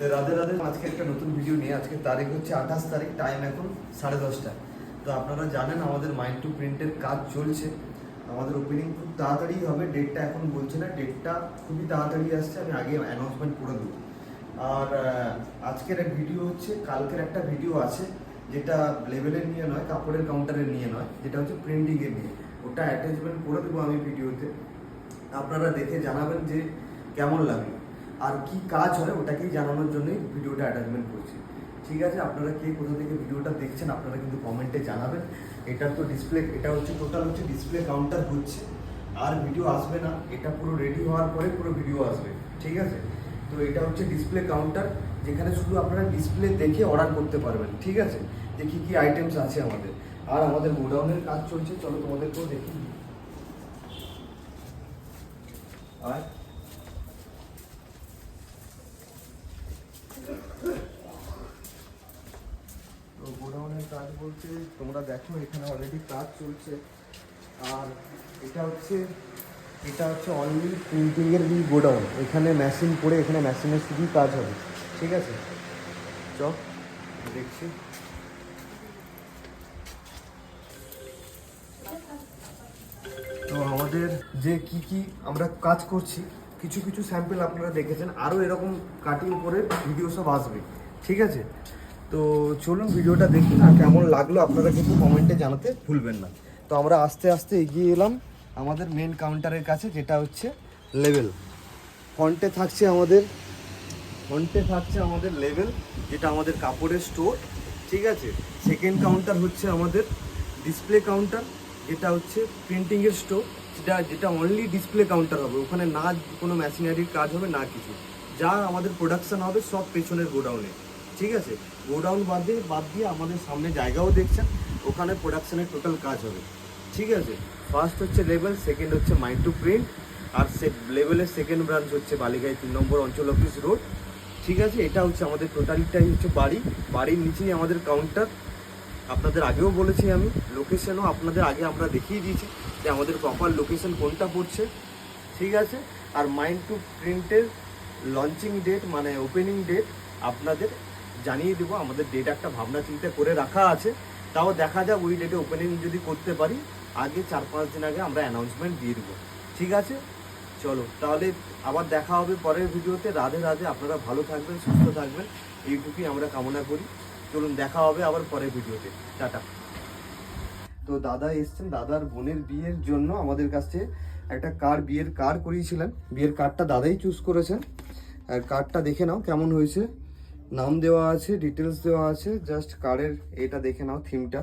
রাধে রাধে। আজকে একটা নতুন ভিডিও নিয়ে, আজকে তারিখ হচ্ছে 28 তারিখ, টাইম এখন 10:30। তো আপনারা জানেন আমাদের মাইন্ড টু প্রিন্টের কাজ চলছে। আমাদের ওপেনিং খুব তাড়াতাড়ি হবে, ডেটটা এখন বলছে না, ডেটটা খুবই তাড়াতাড়ি আসছে, আমি আগে অ্যানাউন্সমেন্ট করে দেবো। আর আজকের এক ভিডিও হচ্ছে, কালকের একটা ভিডিও আছে যেটা লেভেলের নিয়ে নয়, কাপড়ের কাউন্টারের নিয়ে নয়, যেটা হচ্ছে প্রিন্টিংয়ের নিয়ে। ওটা অ্যাটাচমেন্ট করে দেবো আমি ভিডিওতে, আপনারা দেখে জানাবেন যে কেমন লাগে আর কি কাজ হয়, ওটাকেই জানানোর জন্যই ভিডিওটা অ্যাটাচমেন্ট করছি। ঠিক আছে, আপনারা কে কোথা থেকে ভিডিওটা দেখছেন আপনারা কিন্তু কমেন্টে জানাবেন। এটা তো ডিসপ্লে, এটা হচ্ছে টোটাল হচ্ছে ডিসপ্লে কাউন্টার হচ্ছে, আর ভিডিও আসবে না, এটা পুরো রেডি হওয়ার পরে পুরো ভিডিও আসবে। ঠিক আছে, তো এটা হচ্ছে ডিসপ্লে কাউন্টার, যেখানে শুধু আপনারা ডিসপ্লে দেখে অর্ডার করতে পারবেন। ঠিক আছে, যে কী কী আইটেমস আছে আমাদের। আর আমাদের গোডাউনের কাজ চলছে, চলো তোমাদেরকেও দেখি। আর তো গোডাউনের কাজ বলতে তোমরা দেখো এখানে অলরেডি কাজ চলছে। আর এটা হচ্ছে অনলি প্রিন্টিংয়ের গোডাউন। এখানে মেশিন পড়ে, এখানে মেশিনের শুধুই কাজ হবে। ঠিক আছে, চল দেখছি। তো আমাদের যে কি আমরা কাজ করছি, কিছু কিছু স্যাম্পল আপনারা দেখেছেন, আরও এরকম কাটিং করে ভিডিও সব আসবে। ঠিক আছে, তো চলুন ভিডিওটা দেখুন, আর কেমন লাগলো আপনারা কিন্তু কমেন্টে জানাতে ভুলবেন না। তো আমরা আস্তে আস্তে এগিয়ে এলাম আমাদের মেন কাউন্টারের কাছে, যেটা হচ্ছে লেভেল। ফ্রন্টে থাকছে আমাদের লেভেল, যেটা আমাদের কাপড়ের স্টোর। ঠিক আছে, সেকেন্ড কাউন্টার হচ্ছে আমাদের ডিসপ্লে কাউন্টার, যেটা হচ্ছে প্রিন্টিংয়ের স্টোর, যেটা অনলি ডিসপ্লে কাউন্টার হবে। ওখানে না কোনো মেশিনারির কাজ হবে না কিছু, যা আমাদের প্রোডাকশান হবে সব পেছনের গোডাউনে। ঠিক আছে, গোডাউন বাদ দিয়ে আমাদের সামনে জায়গাও দেখছেন, ওখানে প্রোডাকশানের টোটাল কাজ হবে। ঠিক আছে, ফার্স্ট হচ্ছে লেভেল, সেকেন্ড হচ্ছে মাইন্ড টু প্রিন্ট, আর লেভেলের সেকেন্ড ব্রাঞ্চ হচ্ছে বালিগাই 3 নম্বর অঞ্চল অফিস রোড। ঠিক আছে, এটা হচ্ছে আমাদের টোটালিটাই হচ্ছে বাড়ির নিচেই আমাদের কাউন্টার। আপনাদের আগেও বলেছি আমি, লোকেশনও আপনাদের আগে আমরা দেখিয়ে দিয়েছি যে আমাদের প্রপার লোকেশন কোনটা পড়ছে। ঠিক আছে, আর মাইন্ড টু প্রিন্টের লঞ্চিং ডেট মানে ওপেনিং ডেট আপনাদের জানিয়ে দেবো। আমাদের ডেট একটা ভাবনা চিন্তা করে রাখা আছে, তাও দেখা যাক ওই ডেটে ওপেনিং যদি করতে পারি, আগে 4-5 দিন আগে আমরা অ্যানাউন্সমেন্ট দিয়ে দেবো। ঠিক আছে, চলো তাহলে আবার দেখা হবে পরের ভিডিওতে। রাধে রাধে, আপনারা ভালো থাকবেন, সুস্থ থাকবেন, এইটুকুই আমরা কামনা করি। চলুন দেখা হবে আবার পরের ভিডিওতে, টাটা। তো দাদা এসছেন, দাদার বোনের বিয়ের জন্য আমাদের কাছে একটা বিয়ের কার্ড করিয়েছিলেন। বিয়ের কার্ডটা দাদাই চুজ করেছেন। আর কার্ডটা দেখে নাও কেমন হয়েছে, নাম দেওয়া আছে, ডিটেলস দেওয়া আছে, জাস্ট কার্ডের এটা দেখে নাও, থিমটা।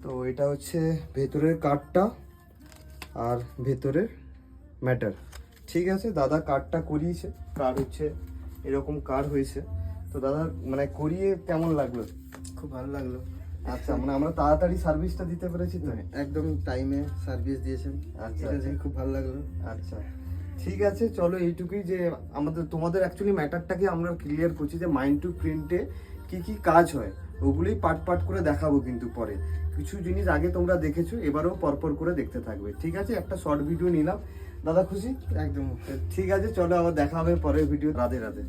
তো এটা হচ্ছে ভেতরের কার্ডটা আর ভেতরের ম্যাটার। ঠিক আছে, দাদা কার্ডটা করিয়েছে, কার্ড হচ্ছে এরকম কার্ড হয়েছে। তো দাদা মানে করিয়ে কেমন লাগলো? খুব ভালো লাগলো। আচ্ছা, মানে আমরা তাড়াতাড়ি সার্ভিসটা দিতে পেরেছি তো? একদম টাইমে সার্ভিস দিয়েছেন, আচ্ছা, এটা দেখে খুব ভালো লাগলো। আচ্ছা ঠিক আছে, চলো এইটুকুই, যে তোমাদের অ্যাকচুয়ালি ম্যাটারটাকে আমরা ক্লিয়ার করছি যে মাইন্ড টু প্রিন্টে কি কাজ হয়, ওগুলোই পার্ট করে দেখাবো। কিন্তু পরে কিছু জিনিস আগে তোমরা দেখেছো, এবারেও পরপর করে দেখতে থাকবে। ঠিক আছে, একটা শর্ট ভিডিও নিলাম, দাদা খুশি? একদম। ঠিক আছে, চলো আবার দেখা হবে পরের ভিডিও। রাধে রাধে।